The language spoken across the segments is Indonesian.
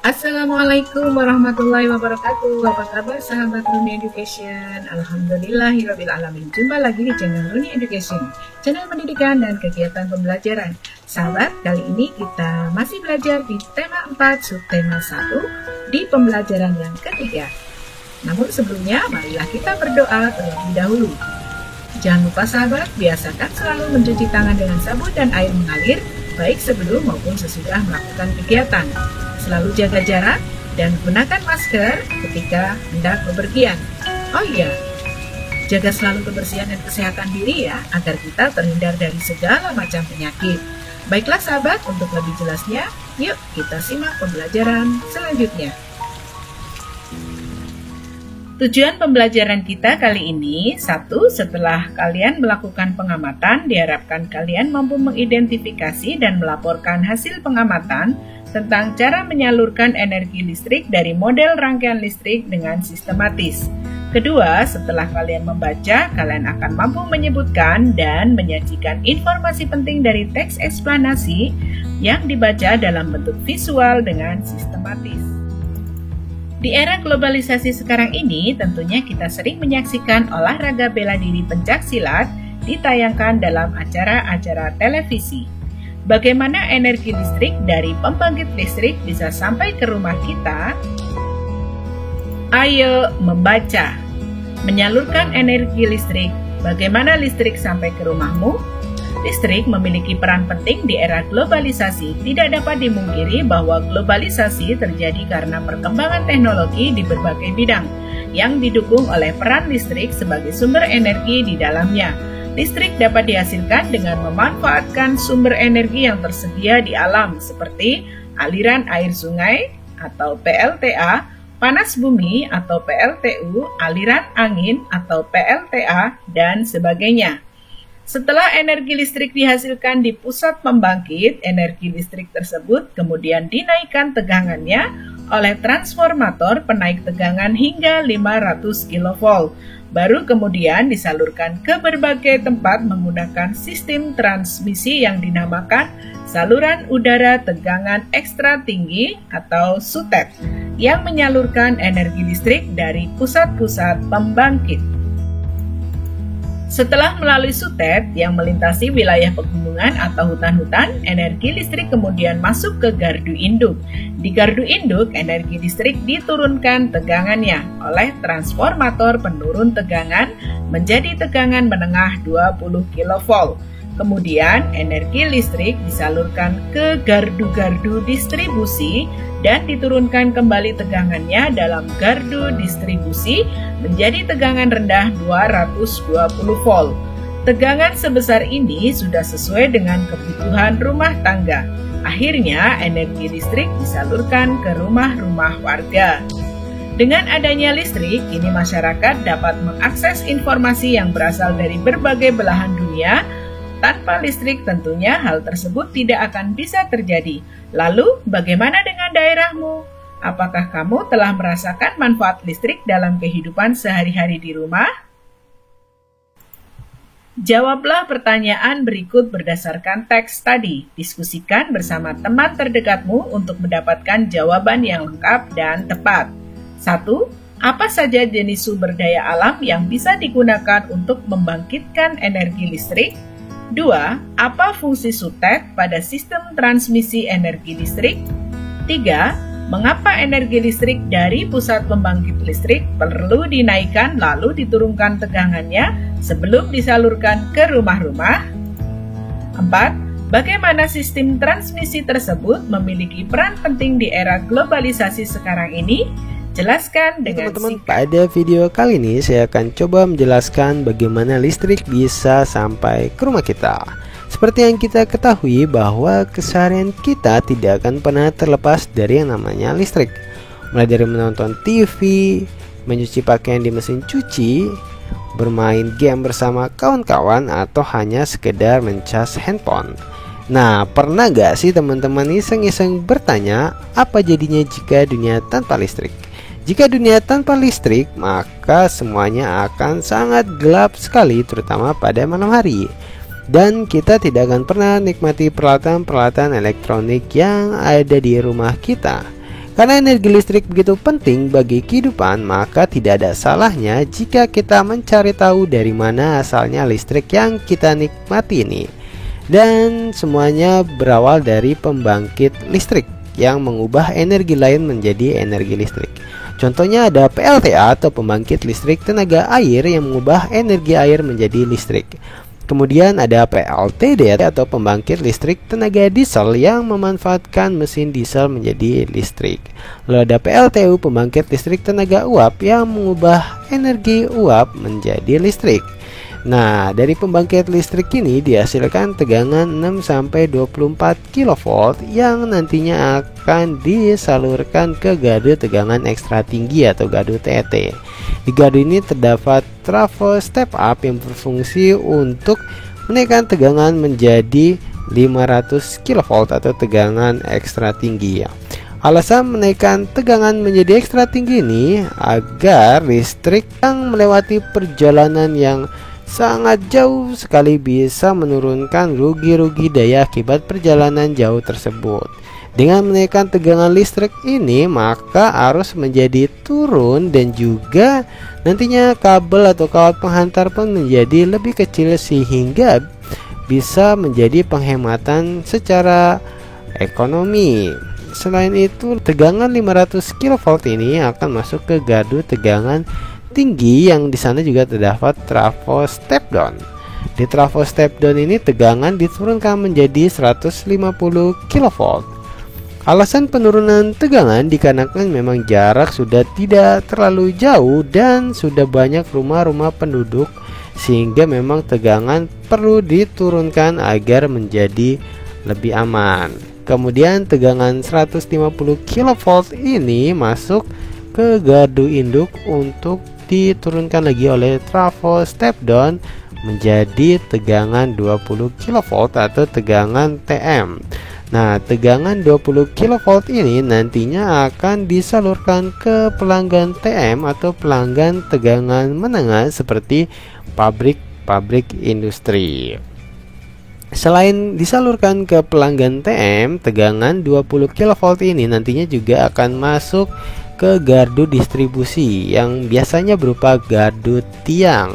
Assalamualaikum warahmatullahi wabarakatuh. Apa kabar sahabat Runi Education? Alhamdulillahirabbil alamin. Jumpa lagi di channel Runi Education, channel pendidikan dan kegiatan pembelajaran. Sahabat, kali ini kita masih belajar di tema 4 subtema 1 di pembelajaran yang ketiga. Namun sebelumnya, marilah kita berdoa terlebih dahulu. Jangan lupa sahabat, biasakan selalu mencuci tangan dengan sabun dan air mengalir, baik sebelum maupun sesudah melakukan kegiatan. Selalu jaga jarak dan gunakan masker ketika hendak bepergian. Oh iya, jaga selalu kebersihan dan kesehatan diri ya, agar kita terhindar dari segala macam penyakit. Baiklah sahabat, untuk lebih jelasnya, yuk kita simak pembelajaran selanjutnya. Tujuan pembelajaran kita kali ini, 1. Setelah kalian melakukan pengamatan, diharapkan kalian mampu mengidentifikasi dan melaporkan hasil pengamatan tentang cara menyalurkan energi listrik dari model rangkaian listrik dengan sistematis. Kedua, setelah kalian membaca, kalian akan mampu menyebutkan dan menyajikan informasi penting dari teks eksplanasi yang dibaca dalam bentuk visual dengan sistematis. Di era globalisasi sekarang ini, tentunya kita sering menyaksikan olahraga bela diri pencaksilat ditayangkan dalam acara-acara televisi. Bagaimana energi listrik dari pembangkit listrik bisa sampai ke rumah kita? Ayo membaca. Menyalurkan energi listrik. Bagaimana listrik sampai ke rumahmu? Listrik memiliki peran penting di era globalisasi. Tidak dapat dimungkiri bahwa globalisasi terjadi karena perkembangan teknologi di berbagai bidang yang didukung oleh peran listrik sebagai sumber energi di dalamnya. Listrik dapat dihasilkan dengan memanfaatkan sumber energi yang tersedia di alam seperti aliran air sungai atau PLTA, panas bumi atau PLTU, aliran angin atau PLTA, dan sebagainya. Setelah energi listrik dihasilkan di pusat pembangkit, energi listrik tersebut kemudian dinaikkan tegangannya oleh transformator penaik tegangan hingga 500 kV. Baru kemudian disalurkan ke berbagai tempat menggunakan sistem transmisi yang dinamakan saluran udara tegangan ekstra tinggi atau SUTEP yang menyalurkan energi listrik dari pusat-pusat pembangkit. Setelah melalui SUTEP yang melintasi wilayah pegunungan atau hutan-hutan, energi listrik kemudian masuk ke gardu induk. Di gardu induk, energi listrik diturunkan tegangannya oleh transformator penurun tegangan menjadi tegangan menengah 20 kV. Kemudian, energi listrik disalurkan ke gardu-gardu distribusi dan diturunkan kembali tegangannya dalam gardu distribusi menjadi tegangan rendah 220 volt. Tegangan sebesar ini sudah sesuai dengan kebutuhan rumah tangga. Akhirnya, energi listrik disalurkan ke rumah-rumah warga. Dengan adanya listrik, kini masyarakat dapat mengakses informasi yang berasal dari berbagai belahan dunia. Tanpa listrik tentunya hal tersebut tidak akan bisa terjadi. Lalu, bagaimana dengan daerahmu? Apakah kamu telah merasakan manfaat listrik dalam kehidupan sehari-hari di rumah? Jawablah pertanyaan berikut berdasarkan teks tadi. Diskusikan bersama teman terdekatmu untuk mendapatkan jawaban yang lengkap dan tepat. 1. Apa saja jenis sumber daya alam yang bisa digunakan untuk membangkitkan energi listrik? 2. Apa fungsi SUTEP pada sistem transmisi energi listrik? 3. Mengapa energi listrik dari pusat pembangkit listrik perlu dinaikkan lalu diturunkan tegangannya sebelum disalurkan ke rumah-rumah? 4. Bagaimana sistem transmisi tersebut memiliki peran penting di era globalisasi sekarang ini? Jelaskan dengan teman-teman. Pada video kali ini saya akan coba menjelaskan bagaimana listrik bisa sampai ke rumah kita. Seperti yang kita ketahui bahwa keseharian kita tidak akan pernah terlepas dari yang namanya listrik. Mulai dari menonton TV, mencuci pakaian di mesin cuci, bermain game bersama kawan-kawan, atau hanya sekedar mencas handphone. Nah, pernah gak sih teman-teman iseng-iseng bertanya apa jadinya jika dunia tanpa listrik? Jika dunia tanpa listrik, maka semuanya akan sangat gelap sekali, terutama pada malam hari. Dan kita tidak akan pernah nikmati peralatan-peralatan elektronik yang ada di rumah kita. Karena energi listrik begitu penting bagi kehidupan, maka tidak ada salahnya jika kita mencari tahu dari mana asalnya listrik yang kita nikmati ini. Dan semuanya berawal dari pembangkit listrik yang mengubah energi lain menjadi energi listrik. Contohnya ada PLTA atau pembangkit listrik tenaga air yang mengubah energi air menjadi listrik. Kemudian ada PLTD atau pembangkit listrik tenaga diesel yang memanfaatkan mesin diesel menjadi listrik. Lalu ada PLTU, pembangkit listrik tenaga uap yang mengubah energi uap menjadi listrik. Nah, dari pembangkit listrik ini dihasilkan tegangan 6-24 kV yang nantinya akan disalurkan ke gardu tegangan ekstra tinggi atau gardu TET. Di gardu ini terdapat trafo step up yang berfungsi untuk menaikkan tegangan menjadi 500 kV atau tegangan ekstra tinggi. Alasan menaikkan tegangan menjadi ekstra tinggi ini agar listrik yang melewati perjalanan yang sangat jauh sekali bisa menurunkan rugi-rugi daya akibat perjalanan jauh tersebut. Dengan menaikkan tegangan listrik ini, maka arus menjadi turun dan juga nantinya kabel atau kawat penghantar pun menjadi lebih kecil sehingga bisa menjadi penghematan secara ekonomi. Selain itu, tegangan 500 kV ini akan masuk ke gardu tegangan tinggi yang di sana juga terdapat trafo step down. Di trafo step down ini tegangan diturunkan menjadi 150 kV. Alasan penurunan tegangan dikarenakan memang jarak sudah tidak terlalu jauh dan sudah banyak rumah-rumah penduduk sehingga memang tegangan perlu diturunkan agar menjadi lebih aman. Kemudian tegangan 150 kV ini masuk ke gardu induk untuk diturunkan lagi oleh trafo step down menjadi tegangan 20 kV atau tegangan TM. Nah, tegangan 20 kV ini nantinya akan disalurkan ke pelanggan TM atau pelanggan tegangan menengah seperti pabrik-pabrik industri. Selain disalurkan ke pelanggan TM, tegangan 20 kV ini nantinya juga akan masuk ke gardu distribusi yang biasanya berupa gardu tiang.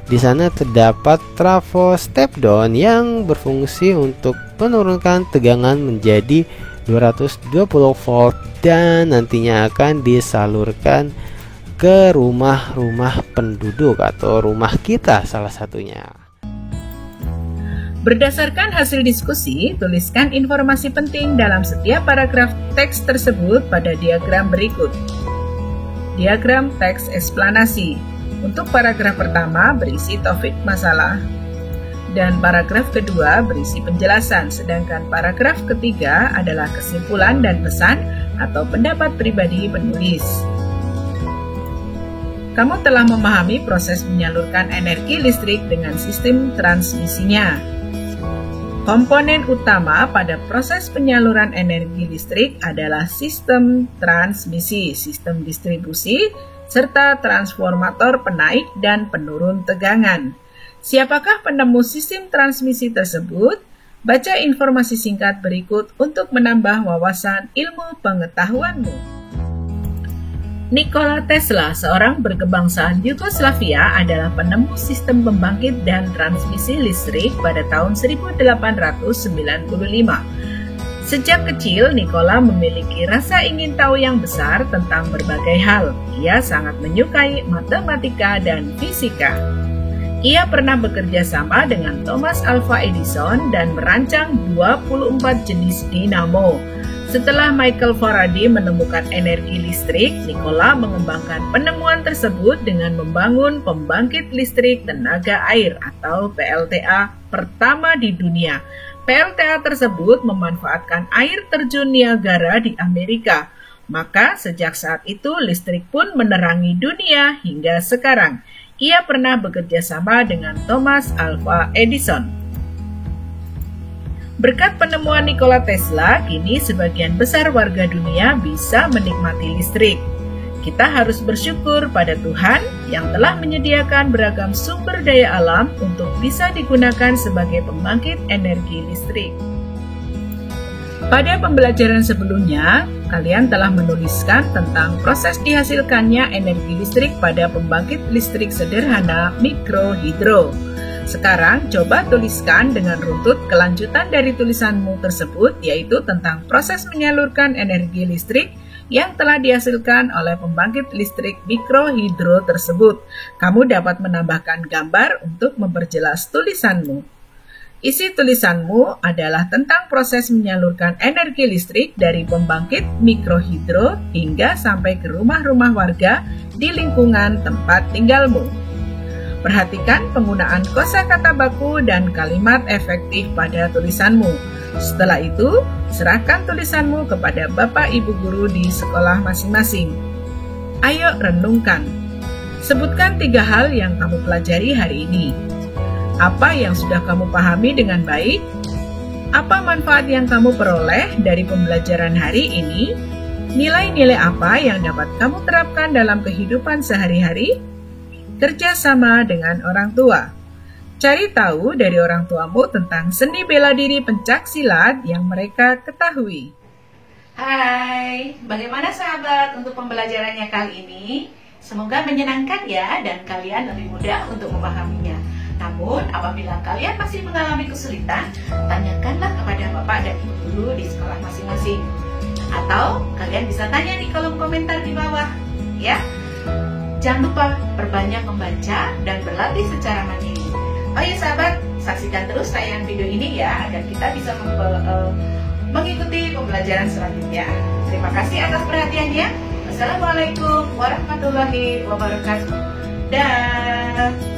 Di sana terdapat trafo step down yang berfungsi untuk menurunkan tegangan menjadi 220 volt dan nantinya akan disalurkan ke rumah-rumah penduduk atau rumah kita salah satunya. Berdasarkan hasil diskusi, tuliskan informasi penting dalam setiap paragraf teks tersebut pada diagram berikut. Diagram teks eksplanasi. Untuk paragraf pertama berisi topik masalah dan paragraf kedua berisi penjelasan, sedangkan paragraf ketiga adalah kesimpulan dan pesan atau pendapat pribadi penulis. Kamu telah memahami proses menyalurkan energi listrik dengan sistem transmisinya. Komponen utama pada proses penyaluran energi listrik adalah sistem transmisi, sistem distribusi, serta transformator penaik dan penurun tegangan. Siapakah penemu sistem transmisi tersebut? Baca informasi singkat berikut untuk menambah wawasan ilmu pengetahuanmu. Nikola Tesla, seorang berkebangsaan Yugoslavia, adalah penemu sistem pembangkit dan transmisi listrik pada tahun 1895. Sejak kecil, Nikola memiliki rasa ingin tahu yang besar tentang berbagai hal. Ia sangat menyukai matematika dan fisika. Ia pernah bekerja sama dengan Thomas Alva Edison dan merancang 24 jenis dinamo. Setelah Michael Faraday menemukan energi listrik, Nikola mengembangkan penemuan tersebut dengan membangun pembangkit listrik tenaga air atau PLTA pertama di dunia. PLTA tersebut memanfaatkan air terjun Niagara di Amerika. Maka sejak saat itu listrik pun menerangi dunia hingga sekarang. Ia pernah bekerja sama dengan Thomas Alva Edison. Berkat penemuan Nikola Tesla, kini sebagian besar warga dunia bisa menikmati listrik. Kita harus bersyukur pada Tuhan yang telah menyediakan beragam sumber daya alam untuk bisa digunakan sebagai pembangkit energi listrik. Pada pembelajaran sebelumnya, kalian telah menuliskan tentang proses dihasilkannya energi listrik pada pembangkit listrik sederhana mikrohidro. Sekarang coba tuliskan dengan runtut kelanjutan dari tulisanmu tersebut, yaitu tentang proses menyalurkan energi listrik yang telah dihasilkan oleh pembangkit listrik mikrohidro tersebut. Kamu dapat menambahkan gambar untuk memperjelas tulisanmu. Isi tulisanmu adalah tentang proses menyalurkan energi listrik dari pembangkit mikrohidro hingga sampai ke rumah-rumah warga di lingkungan tempat tinggalmu. Perhatikan penggunaan kosakata baku dan kalimat efektif pada tulisanmu. Setelah itu, serahkan tulisanmu kepada Bapak Ibu Guru di sekolah masing-masing. Ayo renungkan. Sebutkan 3 hal yang kamu pelajari hari ini. Apa yang sudah kamu pahami dengan baik? Apa manfaat yang kamu peroleh dari pembelajaran hari ini? Nilai-nilai apa yang dapat kamu terapkan dalam kehidupan sehari-hari? Kerjasama dengan orang tua. Cari tahu dari orang tuamu tentang seni bela diri pencaksilat yang mereka ketahui. Hai, bagaimana sahabat untuk pembelajarannya kali ini? Semoga menyenangkan ya dan kalian lebih mudah untuk memahaminya. Namun, apabila kalian masih mengalami kesulitan, tanyakanlah kepada Bapak dan Ibu Guru di sekolah masing-masing. Atau kalian bisa tanya di kolom komentar di bawah, ya. Jangan lupa perbanyak membaca dan berlatih secara mandiri. Oh ya sahabat, saksikan terus tayangan video ini ya, agar kita bisa mengikuti pembelajaran selanjutnya. Terima kasih atas perhatiannya. Wassalamualaikum warahmatullahi wabarakatuh. Dah.